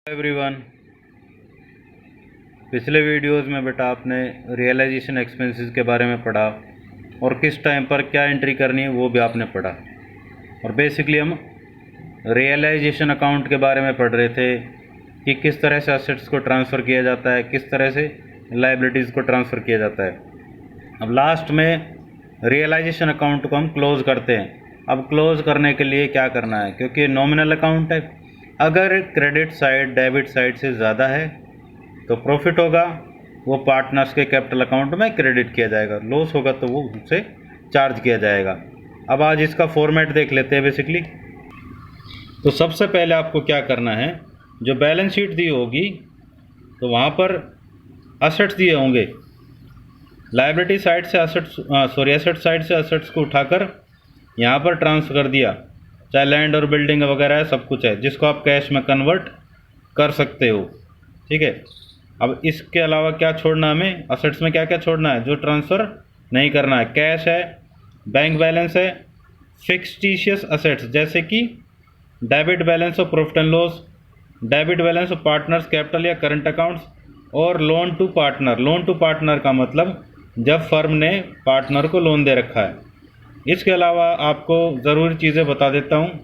Everyone, पिछले videos में बेटा आपने रियलाइजेशन एक्सपेंसेस के बारे में पढ़ा और किस टाइम पर क्या एंट्री करनी है वो भी आपने पढ़ा। और बेसिकली हम रियलाइजेशन अकाउंट के बारे में पढ़ रहे थे कि किस तरह से असेट्स को ट्रांसफ़र किया जाता है, किस तरह से लाइबिलिटीज़ को ट्रांसफ़र किया जाता है। अब लास्ट में रियलाइजेशन अकाउंट को हम क्लोज़ करते हैं। अब क्लोज़ करने के लिए क्या करना है, क्योंकि नॉमिनल अकाउंट है, अगर क्रेडिट साइड डेबिट साइड से ज़्यादा है तो प्रॉफिट होगा, वो पार्टनर्स के कैपिटल अकाउंट में क्रेडिट किया जाएगा, लॉस होगा तो वो उनसे चार्ज किया जाएगा। अब आज इसका फॉर्मेट देख लेते हैं बेसिकली। तो सबसे पहले आपको क्या करना है, जो बैलेंस शीट दी होगी तो वहाँ पर असेट्स दिए होंगे, लायबिलिटी साइड से एसेट साइड से असेट्स को उठाकर यहाँ पर ट्रांसफ़र कर दिया, चाहे लैंड और बिल्डिंग वगैरह है, सब कुछ है जिसको आप कैश में कन्वर्ट कर सकते हो। ठीक है। अब इसके अलावा क्या छोड़ना है हमें, असेट्स में क्या क्या छोड़ना है जो ट्रांसफ़र नहीं करना है। कैश है, बैंक बैलेंस है, फिक्सटिशियस असेट्स जैसे कि debit balance of profit and loss, debit balance of partners capital या करंट अकाउंट्स, और loan to partner. Loan to partner का मतलब जब फर्म ने पार्टनर को लोन दे रखा है। इसके अलावा आपको ज़रूरी चीज़ें बता देता हूँ,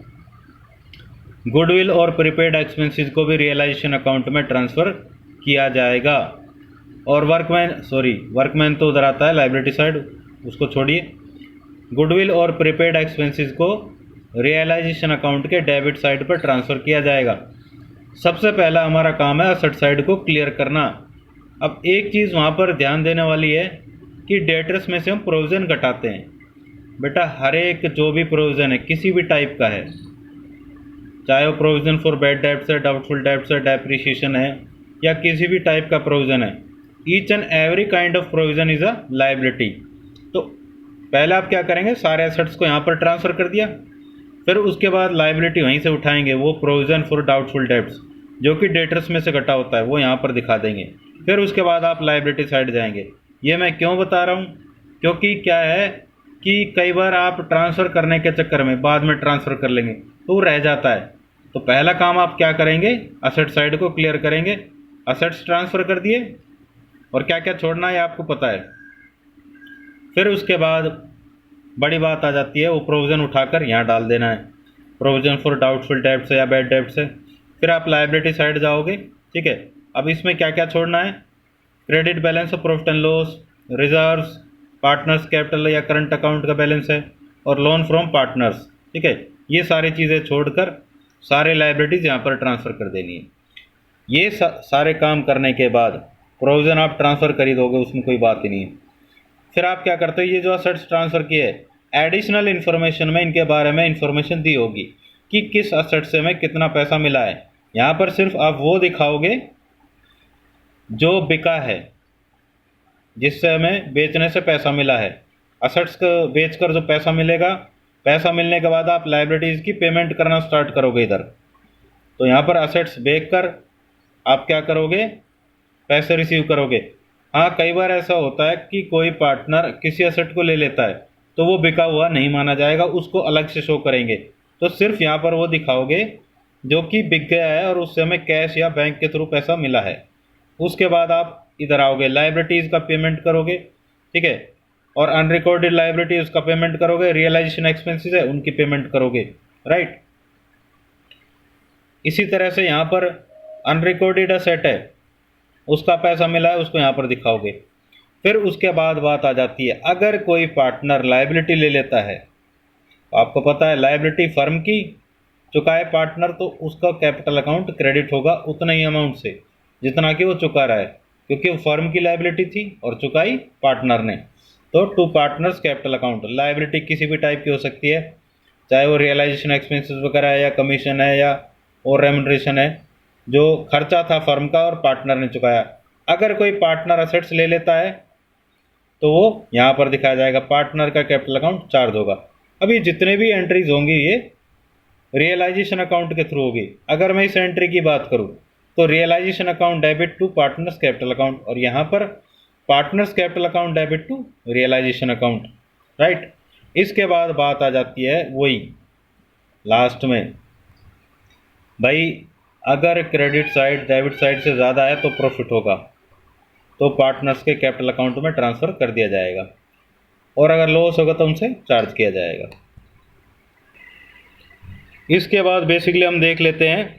गुडविल और प्रीपेड एक्सपेंसेस को भी रियलाइजेशन अकाउंट में ट्रांसफ़र किया जाएगा। और वर्कमैन तो उधर आता है लाइबिलिटी साइड, उसको छोड़िए। गुडविल और प्रीपेड एक्सपेंसेस को रियलाइजेशन अकाउंट के डेबिट साइड पर ट्रांसफ़र किया जाएगा। सबसे पहला हमारा काम है असेट साइड को क्लियर करना। अब एक चीज़ वहाँ पर ध्यान देने वाली है कि डेटर्स में से हम प्रोविज़न घटाते हैं। बेटा हर एक जो भी प्रोविज़न है किसी भी टाइप का है, चाहे वो प्रोविज़न फॉर बैड डेब्ट्स है, डाउटफुल डेब्ट्स है, डेप्रिसिएशन है, या किसी भी टाइप का प्रोविज़न है, each and every kind of provision is a liability. तो पहले आप क्या करेंगे, सारे एसेट्स को यहाँ पर ट्रांसफ़र कर दिया, फिर उसके बाद लायबिलिटी वहीं से उठाएंगे, वो प्रोविज़न फॉर डाउटफुल डेब्ट्स जो कि डेटर्स में से घटा होता है वो यहाँ पर दिखा देंगे। फिर उसके बाद आप लायबिलिटी साइड जाएंगे। ये मैं क्यों बता रहा हूँ, क्योंकि क्या है कि कई बार आप ट्रांसफ़र करने के चक्कर में बाद में ट्रांसफ़र कर लेंगे तो वो रह जाता है। तो पहला काम आप क्या करेंगे, असेट साइड को क्लियर करेंगे, असेट्स ट्रांसफ़र कर दिए और क्या क्या छोड़ना है आपको पता है। फिर उसके बाद बड़ी बात आ जाती है, वो प्रोविज़न उठाकर यहाँ डाल देना है, प्रोविज़न फॉर डाउटफुल डेब्ट्स है या बैड डेब्ट्स है। फिर आप लायबिलिटी साइड जाओगे। ठीक है। अब इसमें क्या क्या छोड़ना है, credit balance of profit and loss, reserves, partners capital या करंट अकाउंट का बैलेंस है, और लोन फ्रॉम पार्टनर्स। ठीक है। ये सारी चीज़ें छोड़कर सारे लायबिलिटीज़ यहाँ पर ट्रांसफ़र कर देनी है। ये सारे काम करने के बाद प्रोविज़न आप ट्रांसफ़र कर ही दोगे, उसमें कोई बात ही नहीं है। फिर आप क्या करते हो, ये जो असेट्स ट्रांसफ़र किए एडिशनल इन्फॉर्मेशन में इनके बारे में इंफॉर्मेशन दी होगी कि किस असेट से हमें कितना पैसा मिला है। यहाँ पर सिर्फ आप वो दिखाओगे जो बिका है, जिससे हमें बेचने से पैसा मिला है। असेट्स को बेचकर जो पैसा मिलेगा, पैसा मिलने के बाद आप लायबिलिटीज़ की पेमेंट करना स्टार्ट करोगे इधर। तो यहाँ पर असेट्स बेचकर आप क्या करोगे, पैसे रिसीव करोगे। हाँ, कई बार ऐसा होता है कि कोई पार्टनर किसी असेट को ले लेता है तो वो बिका हुआ नहीं माना जाएगा, उसको अलग से शो करेंगे। तो सिर्फ यहाँ पर वो दिखाओगे जो कि बिक गया है और उससे हमें कैश या बैंक के थ्रू पैसा मिला है। उसके बाद आप इधर आओगे, लायबिलिटीज़ का पेमेंट करोगे। ठीक है। और अनरिकॉर्डेड लायबिलिटी उसका पेमेंट करोगे, रियलाइजेशन एक्सपेंसेस है उनकी पेमेंट करोगे। राइट। इसी तरह से यहाँ पर अनरिकॉर्डेड असेट है, उसका पैसा मिला है, उसको यहाँ पर दिखाओगे। फिर उसके बाद बात आ जाती है, अगर कोई पार्टनर लायबिलिटी ले लेता है, तो आपको पता है लायबिलिटी फर्म की चुकाए पार्टनर, तो उसका कैपिटल अकाउंट क्रेडिट होगा उतना ही अमाउंट से जितना कि वो चुका रहा है, क्योंकि वो फर्म की लायबिलिटी थी और चुकाई पार्टनर ने। तो to partners capital account. Liability किसी भी टाइप की हो सकती है, चाहे वो रियलाइजेशन एक्सपेंसेस वगैरह है, या कमीशन है, या और रेमुनरेशन है, जो खर्चा था फर्म का और पार्टनर ने चुकाया। अगर कोई पार्टनर असेट्स ले लेता है तो वो यहाँ पर दिखाया जाएगा, पार्टनर का कैपिटल अकाउंट चार्ज होगा। अभी जितने भी एंट्रीज होंगी ये रियलाइजेशन अकाउंट के थ्रू होगी। अगर मैं इस एंट्री की बात करूँ तो realisation account debit to partners capital account, और यहाँ पर partners capital account debit to realisation account. Right. इसके बाद बात आ जाती है वही लास्ट में, भाई अगर क्रेडिट साइड डेबिट साइड से ज़्यादा है तो प्रॉफिट होगा, तो पार्टनर्स के कैपिटल अकाउंट में ट्रांसफ़र कर दिया जाएगा, और अगर लॉस होगा तो उनसे चार्ज किया जाएगा। इसके बाद बेसिकली हम देख लेते हैं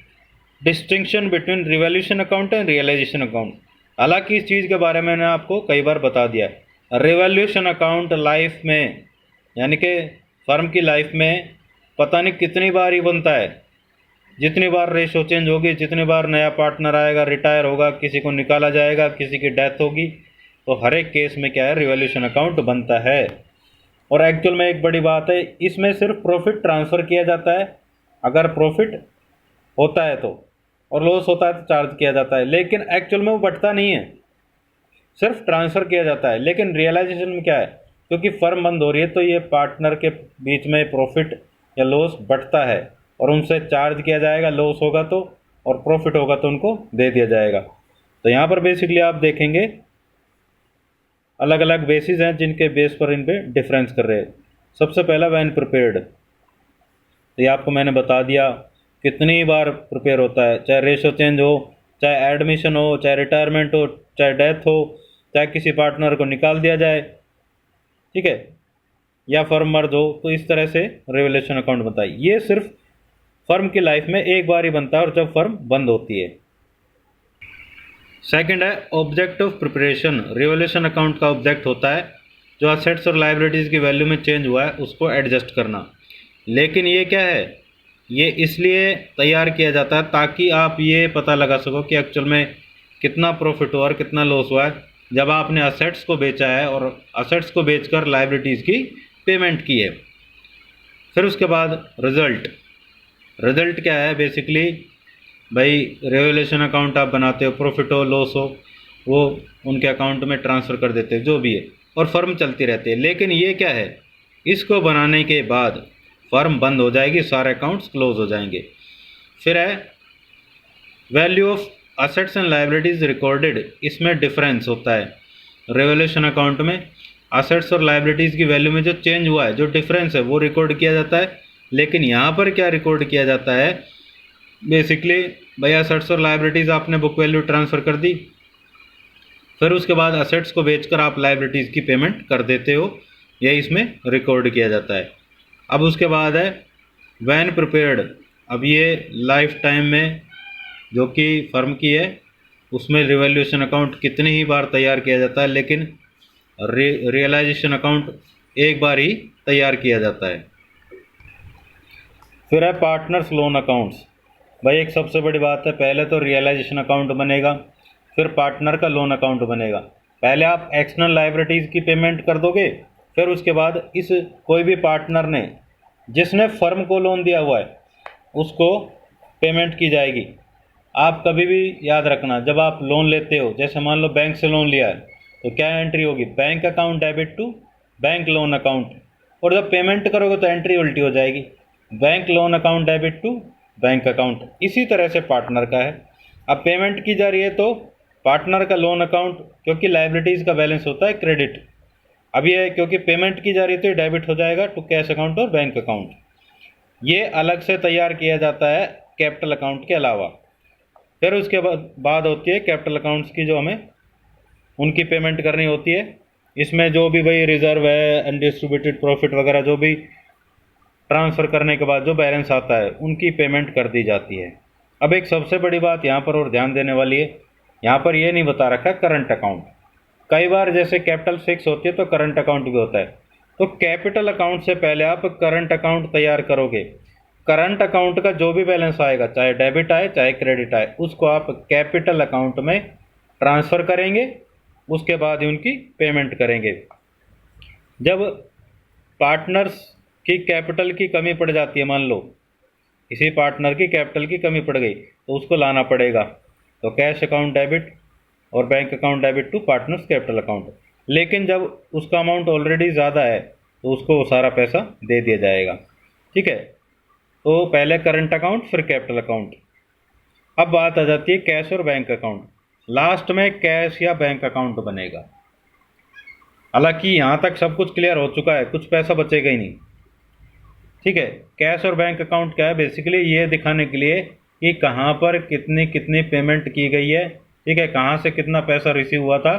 distinction between revaluation account and realisation account. हालांकि इस चीज़ के बारे में मैंने आपको कई बार बता दिया है। रिवैल्यूएशन अकाउंट लाइफ में, यानी कि फर्म की लाइफ में पता नहीं कितनी बार ही बनता है, जितनी बार रेशो चेंज होगी, जितनी बार नया पार्टनर आएगा, रिटायर होगा, किसी को निकाला जाएगा, किसी की डेथ होगी, तो हर एक केस में क्या है, रिवैल्यूएशन अकाउंट बनता है। और एक्चुअल में एक बड़ी बात है, इसमें सिर्फ प्रॉफिट ट्रांसफ़र किया जाता है, अगर प्रॉफिट होता है तो, और लॉस होता है तो चार्ज किया जाता है, लेकिन एक्चुअल में वो बढ़ता नहीं है, सिर्फ ट्रांसफ़र किया जाता है। लेकिन रियलाइजेशन में क्या है, क्योंकि फर्म बंद हो रही है तो ये पार्टनर के बीच में प्रॉफिट या लॉस बढ़ता है और उनसे चार्ज किया जाएगा, लॉस होगा तो, और प्रॉफिट होगा तो उनको दे दिया जाएगा। तो यहाँ पर बेसिकली आप देखेंगे अलग अलग बेसिस हैं जिनके बेस पर इन पे डिफरेंस कर रहे हैं। सबसे पहला व्हेन प्रिपेयर्ड, तो ये आपको मैंने बता दिया कितनी बार प्रिपेयर होता है, चाहे रेशो चेंज हो, चाहे एडमिशन हो, चाहे रिटायरमेंट हो, चाहे डेथ हो, चाहे किसी पार्टनर को निकाल दिया जाए, ठीक है, या फर्म मर्ज हो, तो इस तरह से रिवैल्यूएशन अकाउंट बनता है। ये सिर्फ फर्म की लाइफ में एक बार ही बनता है और जब फर्म बंद होती है। सेकंड है object of preparation. Revaluation account का ऑब्जेक्ट होता है जो असेट्स और लायबिलिटीज़ की वैल्यू में चेंज हुआ है उसको एडजस्ट करना। लेकिन ये क्या है, ये इसलिए तैयार किया जाता है ताकि आप ये पता लगा सको कि एक्चुअल में कितना प्रॉफिट हुआ और कितना लॉस हुआ है जब आपने असेट्स को बेचा है और असेट्स को बेचकर लायबिलिटीज़ की पेमेंट की है। फिर उसके बाद रिजल्ट क्या है, बेसिकली भाई रिवैल्यूएशन अकाउंट आप बनाते हो, प्रॉफिट हो लॉस हो वो उनके अकाउंट में ट्रांसफ़र कर देते हो जो भी है, और फर्म चलती रहती है। लेकिन ये क्या है, इसको बनाने के बाद फर्म बंद हो जाएगी, सारे अकाउंट्स क्लोज हो जाएंगे। फिर है value of assets and liabilities recorded. इसमें डिफरेंस होता है रिवैल्यूएशन अकाउंट में असेट्स और लायबिलिटीज़ की वैल्यू में जो चेंज हुआ है, जो डिफरेंस है वो रिकॉर्ड किया जाता है। लेकिन यहाँ पर क्या रिकॉर्ड किया जाता है, बेसिकली भाई असेट्स और लायबिलिटीज़ आपने बुक वैल्यू ट्रांसफ़र कर दी, फिर उसके बाद असेट्स को बेचकर आप लायबिलिटीज़ की पेमेंट कर देते हो, यह इसमें रिकॉर्ड किया जाता है। अब उसके बाद है वैन प्रिपेयर्ड। अब ये लाइफ टाइम में जो कि फर्म की है उसमें रिवैल्यूएशन अकाउंट कितनी ही बार तैयार किया जाता है, लेकिन रियलाइजेशन अकाउंट एक बार ही तैयार किया जाता है। फिर है पार्टनर्स लोन अकाउंट्स। भाई एक सबसे बड़ी बात है, पहले तो रियलाइजेशन अकाउंट बनेगा, फिर पार्टनर का लोन अकाउंट बनेगा। पहले आप एक्सटर्नल लायबिलिटीज़ की पेमेंट कर दोगे, फिर उसके बाद इस कोई भी पार्टनर ने जिसने फर्म को लोन दिया हुआ है उसको पेमेंट की जाएगी। आप कभी भी याद रखना, जब आप लोन लेते हो, जैसे मान लो बैंक से लोन लिया है, तो क्या एंट्री होगी, bank account debit to bank loan account, और जब पेमेंट करोगे तो एंट्री उल्टी हो जाएगी, bank loan account debit to bank account. इसी तरह से पार्टनर का है, अब पेमेंट की जा रही है तो पार्टनर का लोन अकाउंट, क्योंकि लायबिलिटीज़ का बैलेंस होता है क्रेडिट, अब ये क्योंकि पेमेंट की जा रही है तो डेबिट हो जाएगा टू कैश अकाउंट और बैंक अकाउंट। ये अलग से तैयार किया जाता है कैपिटल अकाउंट के अलावा। फिर उसके बाद होती है कैपिटल अकाउंट्स की, जो हमें उनकी पेमेंट करनी होती है। इसमें जो भी भाई रिजर्व है, अनडिस्ट्रीब्यूटेड प्रॉफिट वगैरह जो भी ट्रांसफ़र करने के बाद जो बैलेंस आता है उनकी पेमेंट कर दी जाती है। अब एक सबसे बड़ी बात यहाँ पर और ध्यान देने वाली है, यहाँ पर ये नहीं बता रखा करंट अकाउंट। कई बार जैसे कैपिटल फिक्स होती है तो करंट अकाउंट भी होता है, तो कैपिटल अकाउंट से पहले आप करंट अकाउंट तैयार करोगे। करंट अकाउंट का जो भी बैलेंस आएगा, चाहे डेबिट आए चाहे क्रेडिट आए, उसको आप कैपिटल अकाउंट में ट्रांसफ़र करेंगे, उसके बाद ही उनकी पेमेंट करेंगे। जब पार्टनर्स की कैपिटल की कमी पड़ जाती है, मान लो किसी पार्टनर की कैपिटल की कमी पड़ गई तो उसको लाना पड़ेगा, तो कैश अकाउंट डेबिट और bank account debit to partners capital account. लेकिन जब उसका अमाउंट ऑलरेडी ज़्यादा है तो उसको वो सारा पैसा दे दिया जाएगा, ठीक है। तो पहले करंट अकाउंट फिर कैपिटल अकाउंट। अब बात आ जाती है कैश और बैंक अकाउंट। लास्ट में कैश या बैंक अकाउंट बनेगा। हालांकि यहाँ तक सब कुछ क्लियर हो चुका है, कुछ पैसा बचेगा ही नहीं, ठीक है। कैश और बैंक अकाउंट क्या है, बेसिकली ये दिखाने के लिए कि कहाँ पर कितनी कितनी पेमेंट की गई है, ठीक है, कहाँ से कितना पैसा रिसीव हुआ था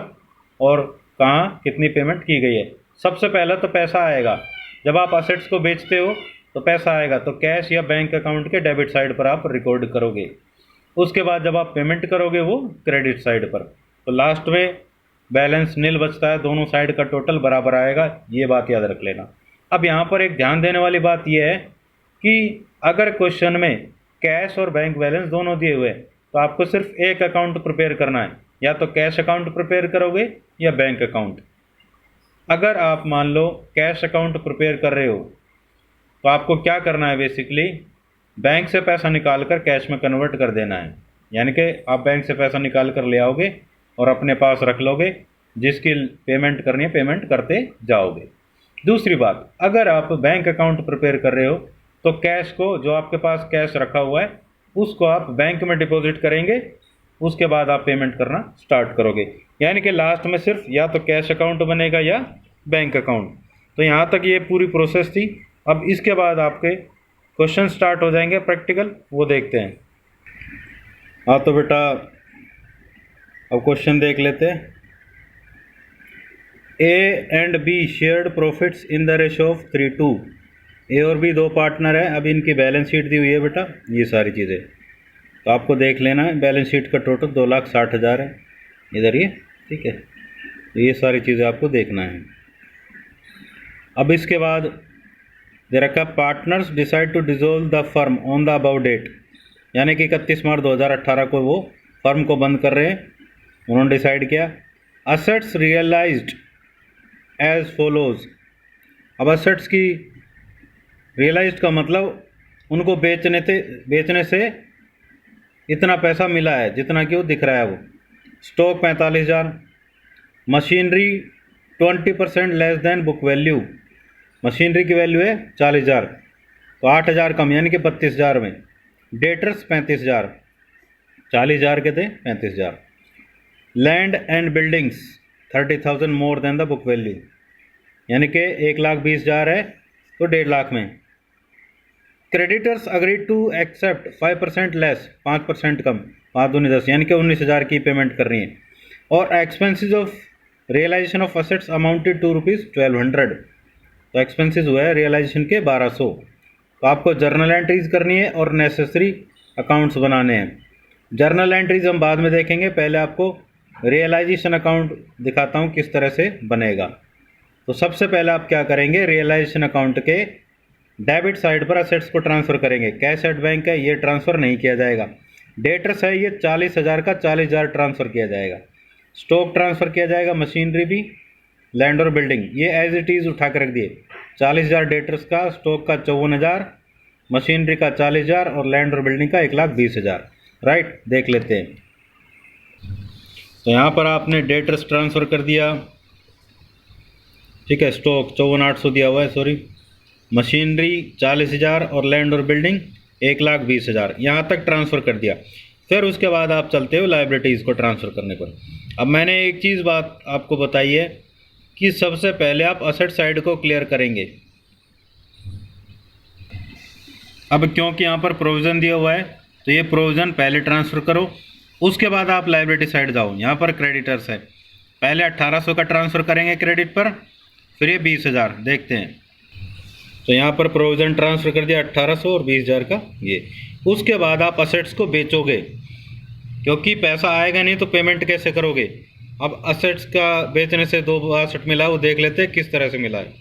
और कहाँ कितनी पेमेंट की गई है। सबसे पहले तो पैसा आएगा, जब आप असेट्स को बेचते हो तो पैसा आएगा, तो कैश या बैंक अकाउंट के डेबिट साइड पर आप रिकॉर्ड करोगे। उसके बाद जब आप पेमेंट करोगे वो क्रेडिट साइड पर, तो लास्ट में बैलेंस नील बचता है, दोनों साइड का टोटल बराबर आएगा, ये बात याद रख लेना। अब यहाँ पर एक ध्यान देने वाली बात यह है कि अगर क्वेश्चन में कैश और बैंक बैलेंस दोनों दिए हुए हैं तो आपको सिर्फ एक अकाउंट प्रिपेयर करना है, या तो कैश अकाउंट प्रिपेयर करोगे या बैंक अकाउंट। अगर आप मान लो कैश अकाउंट प्रिपेयर कर रहे हो तो आपको क्या करना है, बेसिकली बैंक से पैसा निकाल कर कैश में कन्वर्ट कर देना है। यानी कि आप बैंक से पैसा निकाल कर ले आओगे और अपने पास रख लोगे, जिसकी पेमेंट करनी है पेमेंट करते जाओगे। दूसरी बात, अगर आप बैंक अकाउंट प्रिपेयर कर रहे हो तो कैश को, जो आपके पास कैश रखा हुआ है उसको आप बैंक में डिपॉजिट करेंगे, उसके बाद आप पेमेंट करना स्टार्ट करोगे। यानी कि लास्ट में सिर्फ या तो कैश अकाउंट बनेगा या बैंक अकाउंट। तो यहाँ तक ये पूरी प्रोसेस थी। अब इसके बाद आपके क्वेश्चन स्टार्ट हो जाएंगे प्रैक्टिकल, वो देखते हैं। हाँ तो बेटा अब क्वेश्चन देख लेते हैं। A and be shared profits in the ratio of 3:2। ए और बी दो पार्टनर है। अब इनकी बैलेंस शीट दी हुई है बेटा, ये सारी चीज़ें तो आपको देख लेना है। बैलेंस शीट का टोटल 2,60,000 है इधर ये, ठीक है, ये सारी चीज़ें आपको देखना है। अब इसके बाद दे रखा partners decide to dissolve the firm on the above date, यानी कि 31 मार्च 2018 को वो फर्म को बंद कर रहे हैं, उन्होंने डिसाइड किया। Assets realised as follows. अब असेट्स की रियलाइज्ड का मतलब उनको बेचने से इतना पैसा मिला है जितना कि वो दिख रहा है वो। Stock 45,000, machinery 20% less than book value, machinery की वैल्यू है 40,000 तो 8,000 कम यानी कि 32,000 में। डेटर्स 35,000, 40,000 के थे 35,000। Land and buildings 30,000 more than the book value, यानी कि 1,20,000 है तो 1.5 लाख में। Creditors agreed to accept 5% less, 5% कम, 5 दूनी 10 यानी कि 19,000 की पेमेंट करनी है। और expenses of realisation of assets amounted to ₹1,200, तो एक्सपेंसेस हुआ है रियलाइजेशन के 1,200। तो आपको जर्नल एंट्रीज करनी है और नेसेसरी अकाउंट्स बनाने हैं। जर्नल एंट्रीज हम बाद में देखेंगे, पहले आपको रियलाइजेशन अकाउंट दिखाता हूँ किस तरह से बनेगा। तो सबसे पहले आप क्या करेंगे, रियलाइजेशन अकाउंट के डेबिट साइड पर असेट्स को ट्रांसफ़र करेंगे। कैश एट बैंक है, ये ट्रांसफ़र नहीं किया जाएगा। डेटर्स है, ये 40,000 का 40,000 ट्रांसफ़र किया जाएगा। स्टॉक ट्रांसफ़र किया जाएगा, मशीनरी भी, लैंड और बिल्डिंग ये एज इट इज़ उठा कर रख दिए। 40,000 डेटर्स का, स्टॉक का 54,000, मशीनरी का 40,000 और लैंड और बिल्डिंग का 1,20,000। राइट, देख लेते हैं। तो यहाँ पर आपने डेटर्स ट्रांसफ़र कर दिया, ठीक है, स्टॉक 54,800 दिया हुआ है, सॉरी, मशीनरी 40,000 और लैंड और बिल्डिंग 1,20,000, यहाँ तक ट्रांसफ़र कर दिया। फिर उसके बाद आप चलते हो लाइबिलिटीज़ को ट्रांसफ़र करने पर। अब मैंने एक चीज़ बात आपको बताई है कि सबसे पहले आप असेट साइड को क्लियर करेंगे। अब क्योंकि यहाँ पर प्रोविज़न दिया हुआ है तो ये प्रोविज़न पहले ट्रांसफ़र करो, उसके बाद आप लाइबिलिटी साइड जाओ। यहाँ पर क्रेडिटर्स है, पहले 1,800 का ट्रांसफ़र करेंगे क्रेडिट पर, फिर ये 20,000 देखते हैं। तो यहाँ पर प्रोविज़न ट्रांसफ़र कर दिया 1,800 और 20,000 का ये। उसके बाद आप असेट्स को बेचोगे, क्योंकि पैसा आएगा नहीं तो पेमेंट कैसे करोगे। अब असेट्स का बेचने से 2,62 मिला, वो देख लेते हैं किस तरह से मिला है।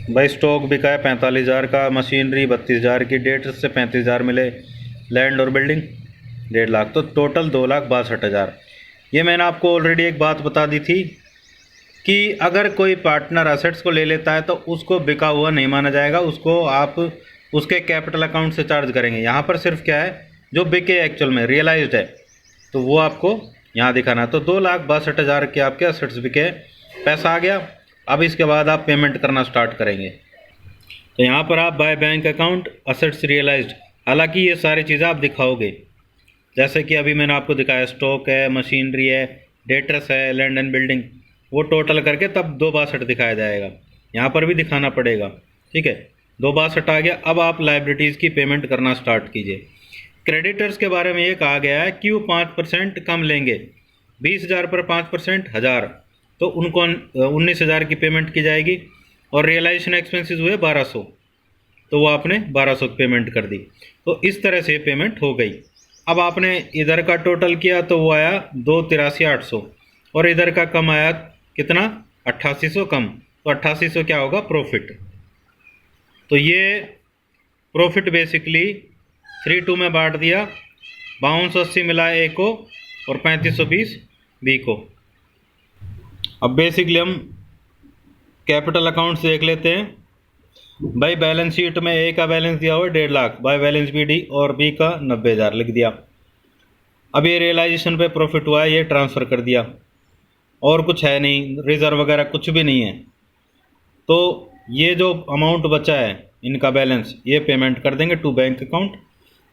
भाई स्टॉक बिका है 45,000 का, मशीनरी 32,000 की, डेटर्स से 35,000 मिले, लैंड और बिल्डिंग 1.5 लाख, तो टोटल 2,62,000। ये मैंने आपको ऑलरेडी एक बात बता दी थी कि अगर कोई पार्टनर असेट्स को ले लेता है तो उसको बिका हुआ नहीं माना जाएगा, उसको आप उसके कैपिटल अकाउंट से चार्ज करेंगे। यहाँ पर सिर्फ क्या है, जो बिके एक्चुअल में रियलाइज्ड है तो वो आपको यहाँ दिखाना है। तो 2,62,000 के आपके असेट्स बिके, पैसा आ गया। अब इसके बाद आप पेमेंट करना स्टार्ट करेंगे। तो यहाँ पर आप by bank account assets realised, हालांकि ये सारी चीज़ें आप दिखाओगे, जैसे कि अभी मैंने आपको दिखाया, स्टॉक है, मशीनरी है, डेटर्स है, लैंड एंड बिल्डिंग, वो टोटल करके तब 2,62 दिखाया जाएगा। यहाँ पर भी दिखाना पड़ेगा, ठीक है। 262 आ गया। अब आप लाइबिलिटीज़ की पेमेंट करना स्टार्ट कीजिए। क्रेडिटर्स के बारे में ये कहा गया है कि वो 5% कम लेंगे, 20,000 पर 5% 1,000, तो उनको 19,000 की पेमेंट की जाएगी। और रियलाइजेशन एक्सपेंसेस हुए 1200, तो वो आपने 1200 की पेमेंट कर दी। तो इस तरह से पेमेंट हो गई। अब आपने इधर का टोटल किया तो वो आया 2,83,800, और इधर का कम आया कितना, 8,800 कम, तो 8,800 क्या होगा, प्रॉफिट। तो ये प्रॉफिट बेसिकली 3-2 में बांट दिया, 5280 मिला ए को और 3520 बी को। अब बेसिकली हम कैपिटल अकाउंट्स देख लेते हैं। भाई बैलेंस शीट में ए का बैलेंस दिया हुआ है 1.5 lakh, by balance B D, और बी का 90,000 लिख दिया। अब ये रियलाइजेशन पे प्रॉफिट हुआ है, ये ट्रांसफ़र कर दिया, और कुछ है नहीं, रिजर्व वगैरह कुछ भी नहीं है। तो ये जो अमाउंट बचा है इनका बैलेंस, ये पेमेंट कर देंगे टू बैंक अकाउंट।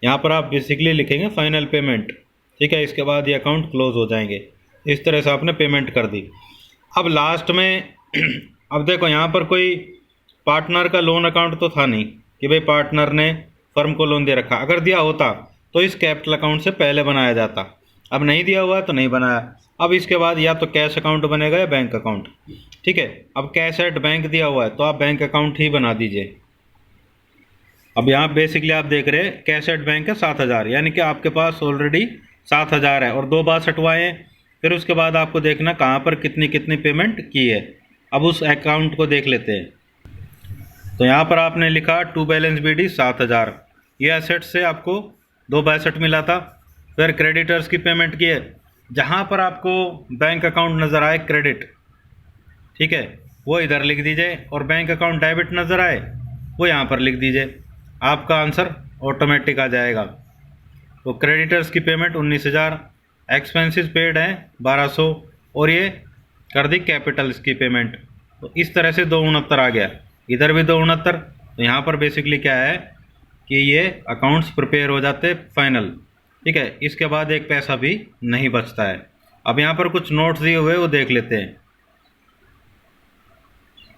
यहाँ पर आप बेसिकली लिखेंगे फाइनल पेमेंट, ठीक है। इसके बाद ये अकाउंट क्लोज हो जाएंगे। इस तरह से आपने पेमेंट कर दी। अब लास्ट में अब देखो यहाँ पर कोई पार्टनर का लोन अकाउंट तो था नहीं कि भाई पार्टनर ने फर्म को लोन दे रखा। अगर दिया होता तो इस कैपिटल अकाउंट से पहले बनाया जाता। अब नहीं दिया हुआ तो नहीं बनाया। अब इसके बाद या तो कैश अकाउंट बनेगा या बैंक अकाउंट, ठीक है। अब कैश एट बैंक दिया हुआ है तो आप बैंक अकाउंट ही बना दीजिए। अब यहाँ बेसिकली आप देख रहे हैं कैश एट बैंक है 7,000, यानी कि आपके पास ऑलरेडी 7,000 है, और 2 बार सटवाए हैं। फिर उसके बाद आपको देखना कहाँ पर कितनी कितनी पेमेंट की है। अब उस अकाउंट को देख लेते हैं। तो यहाँ पर आपने लिखा टू बैलेंस बी डी 7,000, ये एसेट से आपको 262 मिला था। फिर क्रेडिटर्स की पेमेंट की है, जहाँ पर आपको बैंक अकाउंट नज़र आए क्रेडिट, ठीक है, वो इधर लिख दीजिए, और बैंक अकाउंट डेबिट नज़र आए वो यहाँ पर लिख दीजिए। आपका आंसर ऑटोमेटिक आ जाएगा। तो क्रेडिटर्स की पेमेंट 19,000, एक्सपेंसेस पेड हैं 1200, और ये कर दी कैपिटल्स की पेमेंट। तो इस तरह से 269 आ गया, इधर भी 269। तो यहाँ पर बेसिकली क्या है कि ये अकाउंट्स प्रिपेयर हो जाते फाइनल, ठीक है। इसके बाद एक पैसा भी नहीं बचता है। अब यहाँ पर कुछ नोट्स दिए हुए वो देख लेते हैं।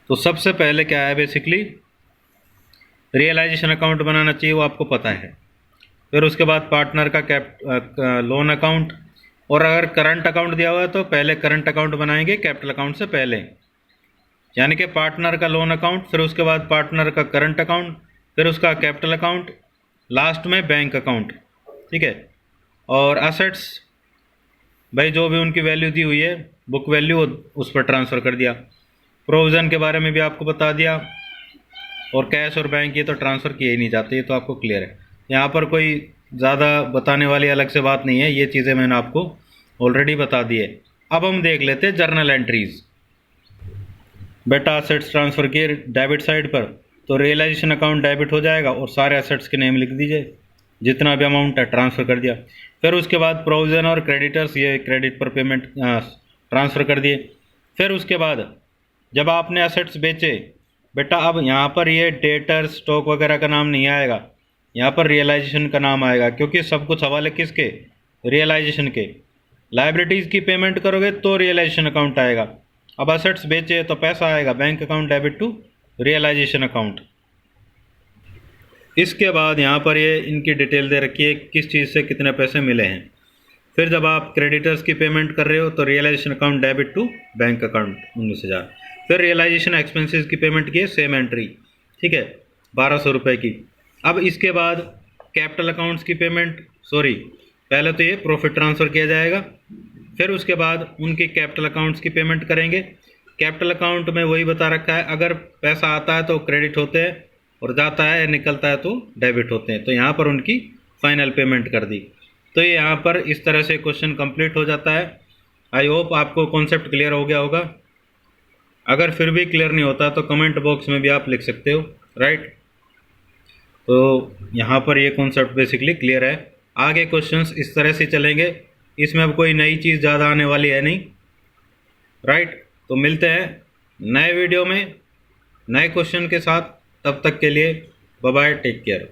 तो सबसे पहले क्या है, बेसिकली रियलाइजेशन अकाउंट बनाना चाहिए, वो आपको पता है। फिर उसके बाद पार्टनर का लोन अकाउंट, और अगर करंट अकाउंट दिया हुआ है तो पहले करंट अकाउंट बनाएंगे कैपिटल अकाउंट से पहले, यानी कि पार्टनर का लोन अकाउंट, फिर उसके बाद पार्टनर का करंट अकाउंट, फिर उसका कैपिटल अकाउंट, लास्ट में बैंक अकाउंट, ठीक है। और असेट्स भाई जो भी उनकी वैल्यू दी हुई है बुक वैल्यू, उस पर ट्रांसफ़र कर दिया। प्रोविज़न के बारे में भी आपको बता दिया, और कैश और बैंक ये तो ट्रांसफ़र किए ही नहीं जाते, ये तो आपको क्लियर है। यहाँ पर कोई ज़्यादा बताने वाली अलग से बात नहीं है, ये चीज़ें मैंने आपको ऑलरेडी बता दी है। अब हम देख लेते हैं जर्नल एंट्रीज़। बेटा असेट्स ट्रांसफ़र किए डेबिट साइड पर, तो रियलाइजेशन अकाउंट डेबिट हो जाएगा, और सारे असेट्स के नेम लिख दीजिए, जितना भी अमाउंट है ट्रांसफ़र कर दिया। फिर उसके बाद प्रोविज़न और क्रेडिटर्स, ये क्रेडिट पर पेमेंट ट्रांसफ़र कर दिए। फिर उसके बाद जब आपने असेट्स बेचे बेटा, अब यहाँ पर ये डेटर स्टॉक वगैरह का नाम नहीं आएगा, यहाँ पर रियलाइजेशन का नाम आएगा, क्योंकि सब कुछ हवाले किसके, रियलाइजेशन के। लाइबिलिटीज़ की पेमेंट करोगे तो रियलाइजेशन अकाउंट आएगा। अब असेट्स बेचे तो पैसा आएगा bank account debit to realisation account. इसके बाद यहाँ पर ये इनकी डिटेल दे रखी है किस चीज़ से कितने पैसे मिले हैं। फिर जब आप क्रेडिटर्स की पेमेंट कर रहे हो तो realisation account debit to bank account 19,000। फिर रियलाइजेशन एक्सपेंसेस की पेमेंट की है सेम एंट्री, ठीक है, 1,200 रुपये की। अब इसके बाद कैपिटल अकाउंट्स की पेमेंट, पहले तो ये प्रॉफिट ट्रांसफ़र किया जाएगा, फिर उसके बाद उनके कैपिटल अकाउंट्स की पेमेंट करेंगे। कैपिटल अकाउंट में वही बता रखा है, अगर पैसा आता है तो क्रेडिट होते हैं, और जाता है या निकलता है तो डेबिट होते हैं। तो यहाँ पर उनकी फाइनल पेमेंट कर दी। तो ये यहाँ पर इस तरह से क्वेश्चन कंप्लीट हो जाता है। आई होप आपको कॉन्सेप्ट क्लियर हो गया होगा। अगर फिर भी क्लियर नहीं होता तो कमेंट बॉक्स में भी आप लिख सकते हो, राइट। तो यहाँ पर ये कॉन्सेप्ट बेसिकली क्लियर है। आगे क्वेश्चंस इस तरह से चलेंगे, इसमें अब कोई नई चीज़ ज़्यादा आने वाली है नहीं, राइट। तो मिलते हैं नए वीडियो में नए क्वेश्चन के साथ, तब तक के लिए बाय बाय, टेक केयर।